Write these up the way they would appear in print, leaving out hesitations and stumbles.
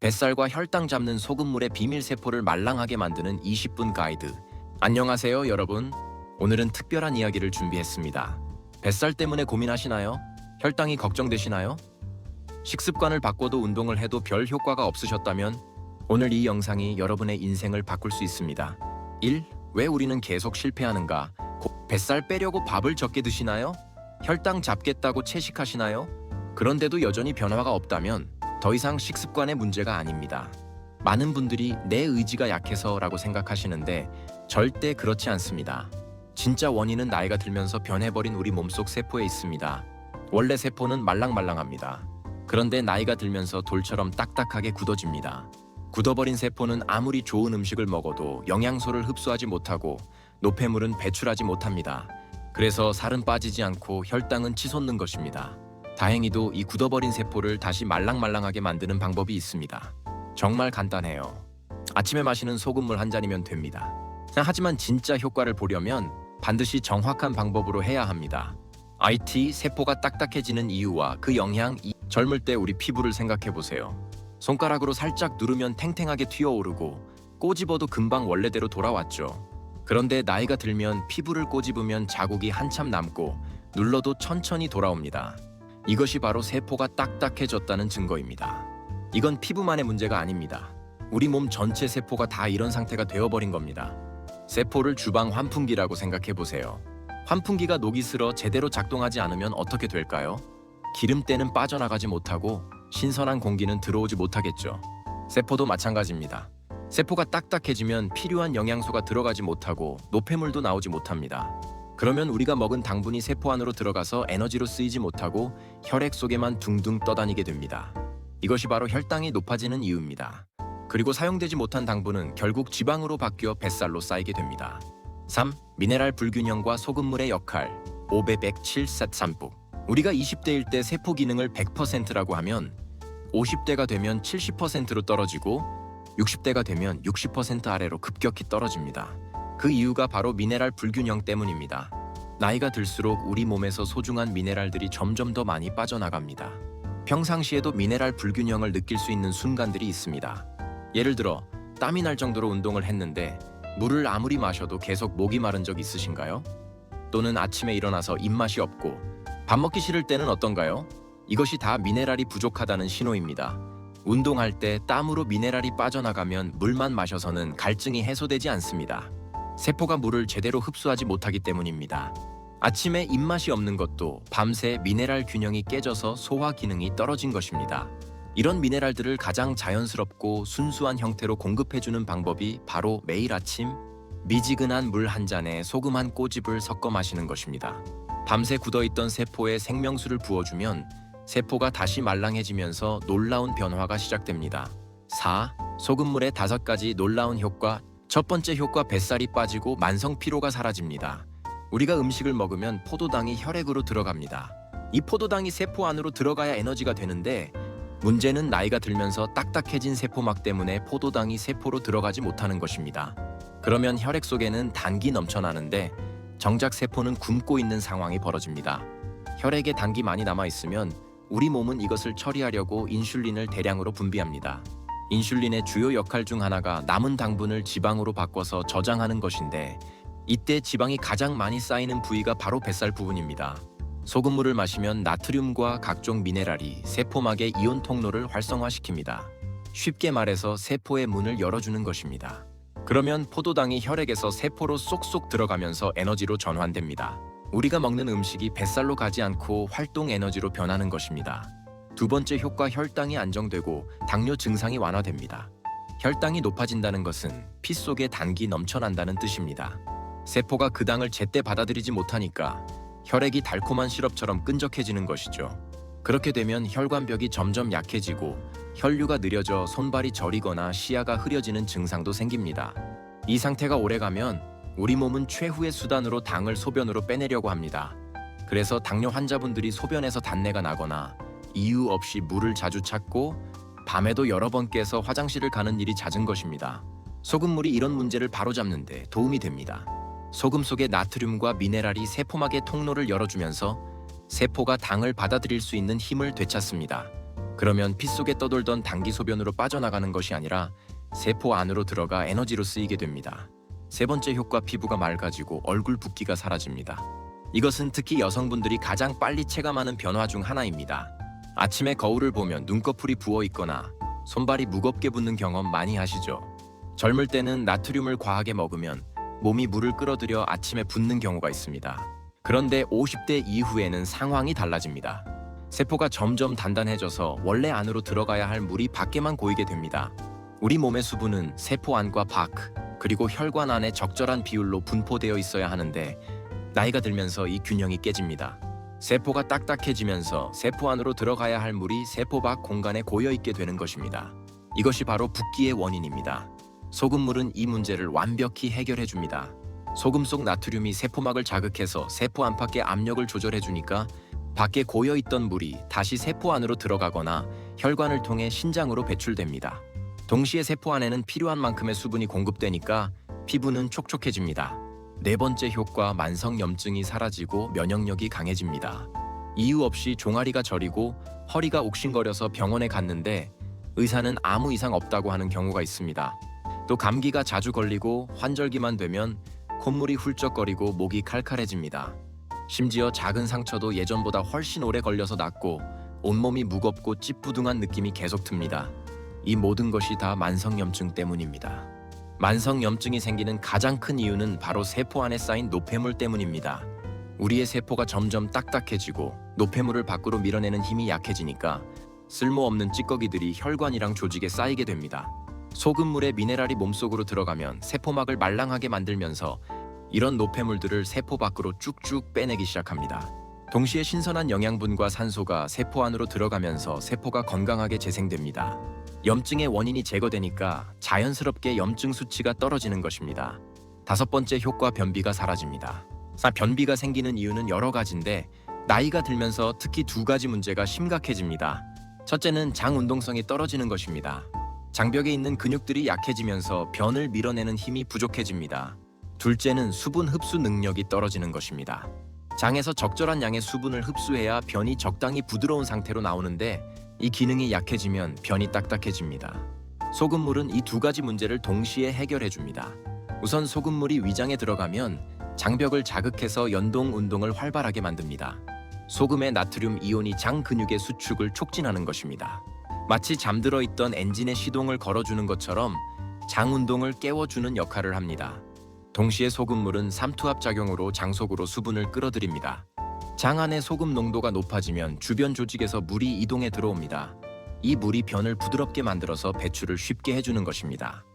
뱃살과 혈당 잡는 소금물의 비밀 세포를 말랑하게 만드는 20분 가이드. 안녕하세요, 여러분. 오늘은 특별한 이야기를 준비했습니다. 뱃살 때문에 고민하시나요? 혈당이 걱정되시나요? 식습관을 바꿔도 운동을 해도 별 효과가 없으셨다면 오늘 이 영상이 여러분의 인생을 바꿀 수 있습니다. 1. 왜 우리는 계속 실패하는가? 뱃살 빼려고 밥을 적게 드시나요? 혈당 잡겠다고 채식하시나요? 그런데도 여전히 변화가 없다면 더 이상 식습관의 문제가 아닙니다. 많은 분들이 내 의지가 약해서라고 생각하시는데 절대 그렇지 않습니다. 진짜 원인은 나이가 들면서 변해버린 우리 몸속 세포에 있습니다. 원래 세포는 말랑말랑합니다. 그런데 나이가 들면서 돌처럼 딱딱하게 굳어집니다. 굳어버린 세포는 아무리 좋은 음식을 먹어도 영양소를 흡수하지 못하고 노폐물은 배출하지 못합니다. 그래서 살은 빠지지 않고 혈당은 치솟는 것입니다. 다행히도 이 굳어버린 세포를 다시 말랑말랑하게 만드는 방법이 있습니다. 정말 간단해요. 아침에 마시는 소금물 한 잔이면 됩니다. 하지만 진짜 효과를 보려면 반드시 정확한 방법으로 해야 합니다. IT 세포가 딱딱해지는 이유와 그 영향. 젊을 때 우리 피부를 생각해 보세요. 손가락으로 살짝 누르면 탱탱하게 튀어오르고 꼬집어도 금방 원래대로 돌아왔죠. 그런데 나이가 들면 피부를 꼬집으면 자국이 한참 남고 눌러도 천천히 돌아옵니다. 이것이 바로 세포가 딱딱해졌다는 증거입니다. 이건 피부만의 문제가 아닙니다. 우리 몸 전체 세포가 다 이런 상태가 되어버린 겁니다. 세포를 주방 환풍기라고 생각해 보세요. 환풍기가 녹이 슬어 제대로 작동하지 않으면 어떻게 될까요? 기름때는 빠져나가지 못하고 신선한 공기는 들어오지 못하겠죠. 세포도 마찬가지입니다. 세포가 딱딱해지면 필요한 영양소가 들어가지 못하고 노폐물도 나오지 못합니다. 그러면 우리가 먹은 당분이 세포 안으로 들어가서 에너지로 쓰이지 못하고 혈액 속에만 둥둥 떠다니게 됩니다. 이것이 바로 혈당이 높아지는 이유입니다. 그리고 사용되지 못한 당분은 결국 지방으로 바뀌어 뱃살로 쌓이게 됩니다. 3. 미네랄 불균형과 소금물의 역할. 500-107-3부. 우리가 20대일 때 세포 기능을 100%라고 하면 50대가 되면 70%로 떨어지고 60대가 되면 60% 아래로 급격히 떨어집니다. 그 이유가 바로 미네랄 불균형 때문입니다. 나이가 들수록 우리 몸에서 소중한 미네랄들이 점점 더 많이 빠져나갑니다. 평상시에도 미네랄 불균형을 느낄 수 있는 순간들이 있습니다. 예를 들어 땀이 날 정도로 운동을 했는데 물을 아무리 마셔도 계속 목이 마른 적 있으신가요? 또는 아침에 일어나서 입맛이 없고 밥 먹기 싫을 때는 어떤가요? 이것이 다 미네랄이 부족하다는 신호입니다. 운동할 때 땀으로 미네랄이 빠져나가면 물만 마셔서는 갈증이 해소되지 않습니다. 세포가 물을 제대로 흡수하지 못하기 때문입니다. 아침에 입맛이 없는 것도 밤새 미네랄 균형이 깨져서 소화 기능이 떨어진 것입니다. 이런 미네랄들을 가장 자연스럽고 순수한 형태로 공급해주는 방법이 바로 매일 아침 미지근한 물 한 잔에 소금 한 꼬집을 섞어 마시는 것입니다. 밤새 굳어있던 세포에 생명수를 부어주면 세포가 다시 말랑해지면서 놀라운 변화가 시작됩니다. 4. 소금물의 5가지 놀라운 효과. 첫 번째 효과, 뱃살이 빠지고 만성 피로가 사라집니다. 우리가 음식을 먹으면 포도당이 혈액으로 들어갑니다. 이 포도당이 세포 안으로 들어가야 에너지가 되는데 문제는 나이가 들면서 딱딱해진 세포막 때문에 포도당이 세포로 들어가지 못하는 것입니다. 그러면 혈액 속에는 당이 넘쳐나는데 정작 세포는 굶고 있는 상황이 벌어집니다. 혈액에 당이 많이 남아있으면 우리 몸은 이것을 처리하려고 인슐린을 대량으로 분비합니다. 인슐린의 주요 역할 중 하나가 남은 당분을 지방으로 바꿔서 저장하는 것인데 이때 지방이 가장 많이 쌓이는 부위가 바로 뱃살 부분입니다. 소금물을 마시면 나트륨과 각종 미네랄이 세포막의 이온 통로를 활성화시킵니다. 쉽게 말해서 세포의 문을 열어주는 것입니다. 그러면 포도당이 혈액에서 세포로 쏙쏙 들어가면서 에너지로 전환됩니다. 우리가 먹는 음식이 뱃살로 가지 않고 활동 에너지로 변하는 것입니다. 두 번째 효과, 혈당이 안정되고 당뇨 증상이 완화됩니다. 혈당이 높아진다는 것은 피 속에 당이 넘쳐난다는 뜻입니다. 세포가 그 당을 제때 받아들이지 못하니까 혈액이 달콤한 시럽처럼 끈적해지는 것이죠. 그렇게 되면 혈관벽이 점점 약해지고 혈류가 느려져 손발이 저리거나 시야가 흐려지는 증상도 생깁니다. 이 상태가 오래가면 우리 몸은 최후의 수단으로 당을 소변으로 빼내려고 합니다. 그래서 당뇨 환자분들이 소변에서 단내가 나거나 이유 없이 물을 자주 찾고 밤에도 여러 번 깨서 화장실을 가는 일이 잦은 것입니다. 소금물이 이런 문제를 바로잡는 데 도움이 됩니다. 소금 속의 나트륨과 미네랄이 세포막의 통로를 열어주면서 세포가 당을 받아들일 수 있는 힘을 되찾습니다. 그러면 피 속에 떠돌던 당기 소변으로 빠져나가는 것이 아니라 세포 안으로 들어가 에너지로 쓰이게 됩니다. 세 번째 효과, 피부가 맑아지고 얼굴 붓기가 사라집니다. 이것은 특히 여성분들이 가장 빨리 체감하는 변화 중 하나입니다. 아침에 거울을 보면 눈꺼풀이 부어 있거나 손발이 무겁게 붓는 경험 많이 하시죠? 젊을 때는 나트륨을 과하게 먹으면 몸이 물을 끌어들여 아침에 붓는 경우가 있습니다. 그런데 50대 이후에는 상황이 달라집니다. 세포가 점점 단단해져서 원래 안으로 들어가야 할 물이 밖에만 고이게 됩니다. 우리 몸의 수분은 세포 안과 밖, 그리고 혈관 안에 적절한 비율로 분포되어 있어야 하는데 나이가 들면서 이 균형이 깨집니다. 세포가 딱딱해지면서 세포 안으로 들어가야 할 물이 세포 밖 공간에 고여있게 되는 것입니다. 이것이 바로 붓기의 원인입니다. 소금물은 이 문제를 완벽히 해결해줍니다. 소금 속 나트륨이 세포막을 자극해서 세포 안팎의 압력을 조절해주니까 밖에 고여있던 물이 다시 세포 안으로 들어가거나 혈관을 통해 신장으로 배출됩니다. 동시에 세포 안에는 필요한 만큼의 수분이 공급되니까 피부는 촉촉해집니다. 네 번째 효과, 만성염증이 사라지고 면역력이 강해집니다. 이유 없이 종아리가 저리고 허리가 욱신거려서 병원에 갔는데 의사는 아무 이상 없다고 하는 경우가 있습니다. 또 감기가 자주 걸리고 환절기만 되면 콧물이 훌쩍거리고 목이 칼칼해집니다. 심지어 작은 상처도 예전보다 훨씬 오래 걸려서 낫고 온몸이 무겁고 찌뿌둥한 느낌이 계속 듭니다. 이 모든 것이 다 만성염증 때문입니다. 만성염증이 생기는 가장 큰 이유는 바로 세포 안에 쌓인 노폐물 때문입니다. 우리의 세포가 점점 딱딱해지고 노폐물을 밖으로 밀어내는 힘이 약해지니까 쓸모없는 찌꺼기들이 혈관이랑 조직에 쌓이게 됩니다. 소금물에 미네랄이 몸속으로 들어가면 세포막을 말랑하게 만들면서 이런 노폐물들을 세포 밖으로 쭉쭉 빼내기 시작합니다. 동시에 신선한 영양분과 산소가 세포 안으로 들어가면서 세포가 건강하게 재생됩니다. 염증의 원인이 제거되니까 자연스럽게 염증 수치가 떨어지는 것입니다. 다섯 번째 효과, 변비가 사라집니다. 변비가 생기는 이유는 여러 가지인데 나이가 들면서 특히 두 가지 문제가 심각해집니다. 첫째는 장 운동성이 떨어지는 것입니다. 장벽에 있는 근육들이 약해지면서 변을 밀어내는 힘이 부족해집니다. 둘째는 수분 흡수 능력이 떨어지는 것입니다. 장에서 적절한 양의 수분을 흡수해야 변이 적당히 부드러운 상태로 나오는데 이 기능이 약해지면 변이 딱딱해집니다. 소금물은 이 두 가지 문제를 동시에 해결해줍니다. 우선 소금물이 위장에 들어가면 장벽을 자극해서 연동 운동을 활발하게 만듭니다. 소금의 나트륨 이온이 장 근육의 수축을 촉진하는 것입니다. 마치 잠들어 있던 엔진의 시동을 걸어주는 것처럼 장 운동을 깨워주는 역할을 합니다. 동시에 소금물은 삼투압 작용으로 장 속으로 수분을 끌어들입니다. 장 안의 소금 농도가 높아지면 주변 조직에서 물이 이동해 들어옵니다. 이 물이 변을 부드럽게 만들어서 배출을 쉽게 해주는 것입니다.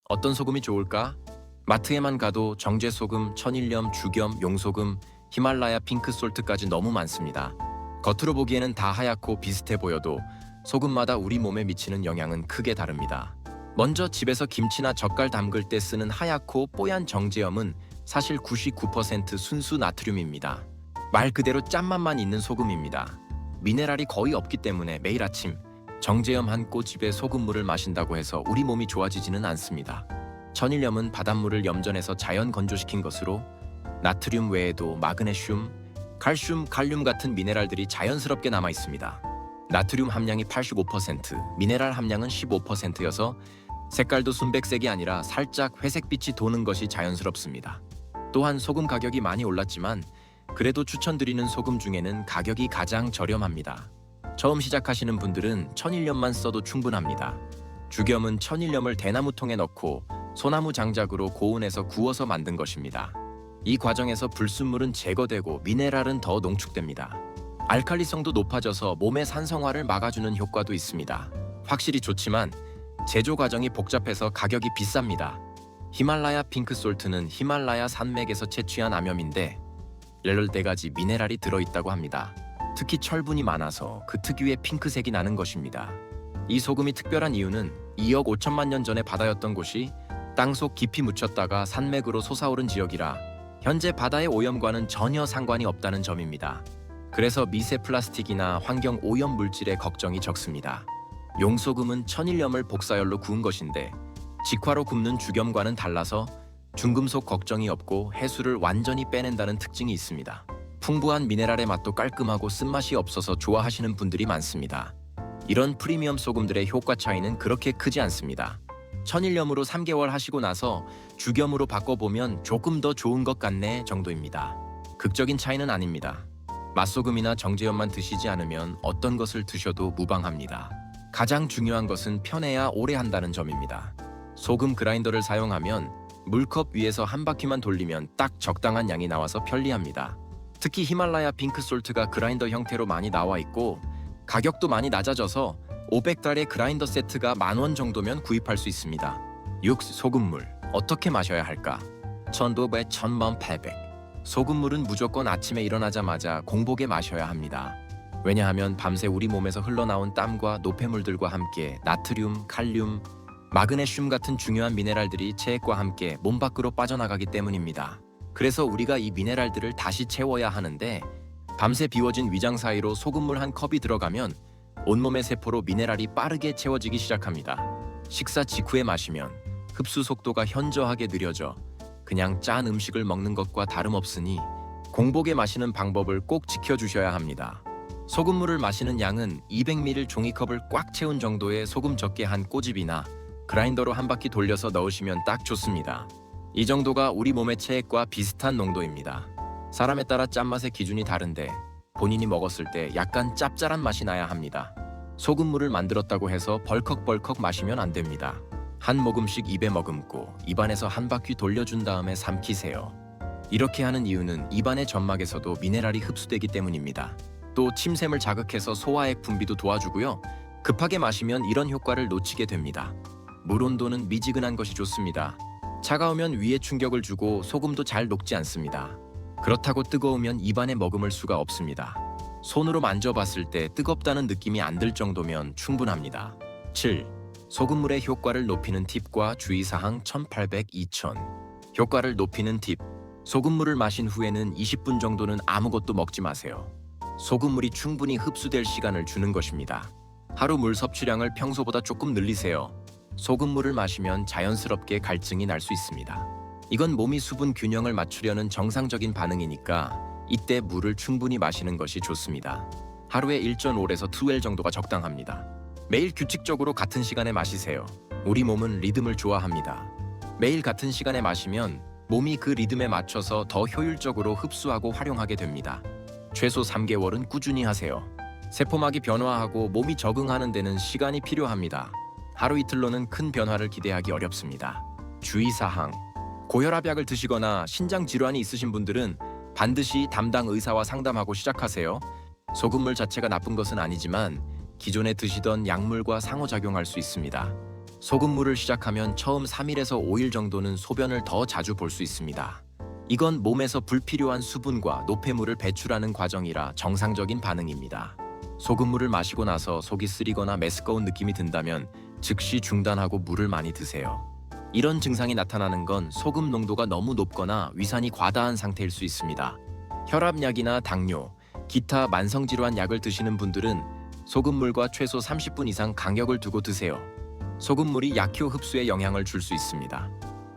어떤 소금이 좋을까? 마트에만 가도 정제소금, 천일염, 죽염, 용소금, 히말라야 핑크솔트까지 너무 많습니다. 겉으로 보기에는 다 하얗고 비슷해 보여도 소금마다 우리 몸에 미치는 영향은 크게 다릅니다. 먼저 집에서 김치나 젓갈 담글 때 쓰는 하얗고 뽀얀 정제염은 사실 99% 순수 나트륨입니다. 말 그대로 짠맛만 있는 소금입니다. 미네랄이 거의 없기 때문에 매일 아침 정제염 한 꼬집에 소금물을 마신다고 해서 우리 몸이 좋아지지는 않습니다. 천일염은 바닷물을 염전해서 자연 건조시킨 것으로 나트륨 외에도 마그네슘, 칼슘, 칼륨 같은 미네랄들이 자연스럽게 남아 있습니다. 나트륨 함량이 85%, 미네랄 함량은 15%여서 색깔도 순백색이 아니라 살짝 회색빛이 도는 것이 자연스럽습니다. 또한 소금 가격이 많이 올랐지만 그래도 추천드리는 소금 중에는 가격이 가장 저렴합니다. 처음 시작하시는 분들은 천일염만 써도 충분합니다. 죽염은 천일염을 대나무통에 넣고 소나무 장작으로 고온에서 구워서 만든 것입니다. 이 과정에서 불순물은 제거되고 미네랄은 더 농축됩니다. 알칼리성도 높아져서 몸의 산성화를 막아주는 효과도 있습니다. 확실히 좋지만 제조 과정이 복잡해서 가격이 비쌉니다. 히말라야 핑크솔트는 히말라야 산맥에서 채취한 암염인데 14가지 미네랄이 들어있다고 합니다. 특히 철분이 많아서 그 특유의 핑크색이 나는 것입니다. 이 소금이 특별한 이유는 2억 5천만 년 전에 바다였던 곳이 땅속 깊이 묻혔다가 산맥으로 솟아오른 지역이라 현재 바다의 오염과는 전혀 상관이 없다는 점입니다. 그래서 미세 플라스틱이나 환경 오염 물질의 걱정이 적습니다. 용소금은 천일염을 복사열로 구운 것인데 직화로 굽는 죽염과는 달라서 중금속 걱정이 없고 해수를 완전히 빼낸다는 특징이 있습니다. 풍부한 미네랄의 맛도 깔끔하고 쓴맛이 없어서 좋아하시는 분들이 많습니다. 이런 프리미엄 소금들의 효과 차이는 그렇게 크지 않습니다. 천일염으로 3개월 하시고 나서 죽염으로 바꿔보면 조금 더 좋은 것 같네 정도입니다. 극적인 차이는 아닙니다. 맛소금이나 정제염만 드시지 않으면 어떤 것을 드셔도 무방합니다. 가장 중요한 것은 편해야 오래 한다는 점입니다. 소금 그라인더를 사용하면 물컵 위에서 한 바퀴만 돌리면 딱 적당한 양이 나와서 편리합니다. 특히 히말라야 핑크솔트가 그라인더 형태로 많이 나와 있고 가격도 많이 낮아져서 500달의 그라인더 세트가 10,000원 정도면 구입할 수 있습니다. 6. 소금물 어떻게 마셔야 할까? 1,500, 1,800 소금물은 무조건 아침에 일어나자마자 공복에 마셔야 합니다. 왜냐하면 밤새 우리 몸에서 흘러나온 땀과 노폐물들과 함께 나트륨, 칼륨, 마그네슘 같은 중요한 미네랄들이 체액과 함께 몸 밖으로 빠져나가기 때문입니다. 그래서 우리가 이 미네랄들을 다시 채워야 하는데 밤새 비워진 위장 사이로 소금물 한 컵이 들어가면 온몸의 세포로 미네랄이 빠르게 채워지기 시작합니다. 식사 직후에 마시면 흡수 속도가 현저하게 느려져 그냥 짠 음식을 먹는 것과 다름없으니 공복에 마시는 방법을 꼭 지켜주셔야 합니다. 소금물을 마시는 양은 200ml 종이컵을 꽉 채운 정도의 소금 적게 한 꼬집이나 그라인더로 한 바퀴 돌려서 넣으시면 딱 좋습니다. 이 정도가 우리 몸의 체액과 비슷한 농도입니다. 사람에 따라 짠맛의 기준이 다른데 본인이 먹었을 때 약간 짭짤한 맛이 나야 합니다. 소금물을 만들었다고 해서 벌컥벌컥 마시면 안 됩니다. 한 모금씩 입에 머금고 입안에서 한 바퀴 돌려준 다음에 삼키세요. 이렇게 하는 이유는 입안의 점막에서도 미네랄이 흡수되기 때문입니다. 또 침샘을 자극해서 소화액 분비도 도와주고요. 급하게 마시면 이런 효과를 놓치게 됩니다. 물 온도는 미지근한 것이 좋습니다. 차가우면 위에 충격을 주고 소금도 잘 녹지 않습니다. 그렇다고 뜨거우면 입안에 머금을 수가 없습니다. 손으로 만져봤을 때 뜨겁다는 느낌이 안 들 정도면 충분합니다. 7. 소금물의 효과를 높이는 팁과 주의사항 1,800, 2,000 효과를 높이는 팁 소금물을 마신 후에는 20분 정도는 아무것도 먹지 마세요. 소금물이 충분히 흡수될 시간을 주는 것입니다. 하루 물 섭취량을 평소보다 조금 늘리세요. 소금물을 마시면 자연스럽게 갈증이 날 수 있습니다. 이건 몸이 수분 균형을 맞추려는 정상적인 반응이니까 이때 물을 충분히 마시는 것이 좋습니다. 하루에 1.5에서 2L 정도가 적당합니다. 매일 규칙적으로 같은 시간에 마시세요. 우리 몸은 리듬을 좋아합니다. 매일 같은 시간에 마시면 몸이 그 리듬에 맞춰서 더 효율적으로 흡수하고 활용하게 됩니다. 최소 3개월은 꾸준히 하세요. 세포막이 변화하고 몸이 적응하는 데는 시간이 필요합니다. 하루 이틀로는 큰 변화를 기대하기 어렵습니다. 주의사항 고혈압약을 드시거나 신장 질환이 있으신 분들은 반드시 담당 의사와 상담하고 시작하세요. 소금물 자체가 나쁜 것은 아니지만 기존에 드시던 약물과 상호작용할 수 있습니다. 소금물을 시작하면 처음 3일에서 5일 정도는 소변을 더 자주 볼 수 있습니다. 이건 몸에서 불필요한 수분과 노폐물을 배출하는 과정이라 정상적인 반응입니다. 소금물을 마시고 나서 속이 쓰리거나 메스꺼운 느낌이 든다면 즉시 중단하고 물을 많이 드세요. 이런 증상이 나타나는 건 소금 농도가 너무 높거나 위산이 과다한 상태일 수 있습니다. 혈압약이나 당뇨, 기타 만성질환 약을 드시는 분들은 소금물과 최소 30분 이상 간격을 두고 드세요. 소금물이 약효 흡수에 영향을 줄 수 있습니다.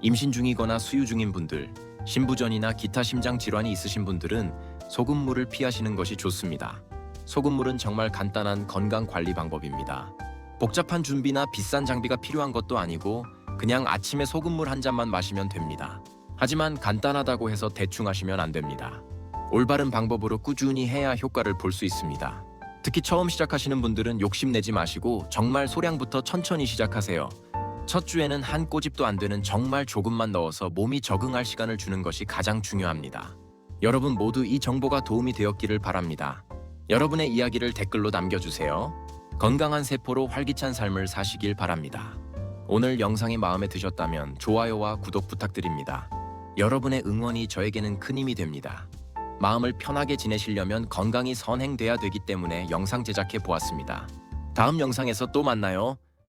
임신 중이거나 수유 중인 분들, 신부전이나 기타 심장 질환이 있으신 분들은 소금물을 피하시는 것이 좋습니다. 소금물은 정말 간단한 건강 관리 방법입니다. 복잡한 준비나 비싼 장비가 필요한 것도 아니고 그냥 아침에 소금물 한 잔만 마시면 됩니다. 하지만 간단하다고 해서 대충 하시면 안 됩니다. 올바른 방법으로 꾸준히 해야 효과를 볼 수 있습니다. 특히 처음 시작하시는 분들은 욕심내지 마시고 정말 소량부터 천천히 시작하세요. 첫 주에는 한 꼬집도 안 되는 정말 조금만 넣어서 몸이 적응할 시간을 주는 것이 가장 중요합니다. 여러분 모두 이 정보가 도움이 되었기를 바랍니다. 여러분의 이야기를 댓글로 남겨주세요. 건강한 세포로 활기찬 삶을 사시길 바랍니다. 오늘 영상이 마음에 드셨다면 좋아요와 구독 부탁드립니다. 여러분의 응원이 저에게는 큰 힘이 됩니다. 마음을 편하게 지내시려면 건강이 선행돼야 되기 때문에 영상 제작해 보았습니다. 다음 영상에서 또 만나요.